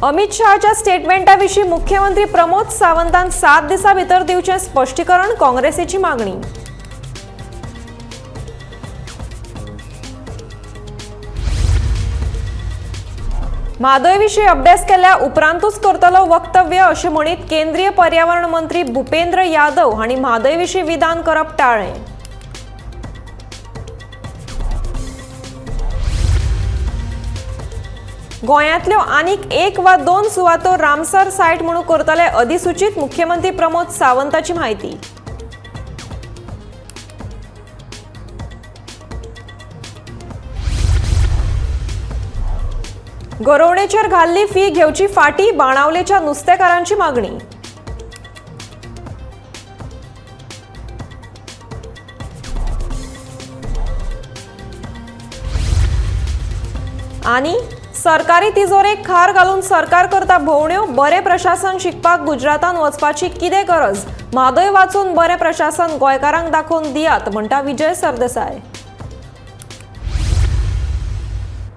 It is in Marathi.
अमित शहाच्या स्टेटमेंटाविषयी मुख्यमंत्री प्रमोद सावंतांक 7 दिसा भितर दिवचे स्पष्टीकरण काँग्रेसीची मागणी। म्हादयविषयी अभ्यास केल्या उपरांतूच करतलो वक्तव्य अशें म्हणीत केंद्रीय पर्यावरण मंत्री भूपेंद्र यादव हांणी म्हादयविषयी विधान करप टाळ्ळें। गोंयांतल्यो आनीक 1 वा 2 सुवातो रामसर सायट म्हणून करतले अधिसूचित मुख्यमंत्री प्रमोद सावंताची म्हायती। गरोवणेचेर घाल्ली फी घेवची फाटी बाणावलेच्या नुस्तेकारांची मागणी। आनी सरकारी तिजोरेक खार घालून सरकार करता भोवण्यो बरे प्रशासन शिकपाक गुजरातान वचपाची कितें गरज? म्हादय वाचून बरे प्रशासन गोंयकारांक दाखोवन दियात म्हणटा विजय सरदेसाय।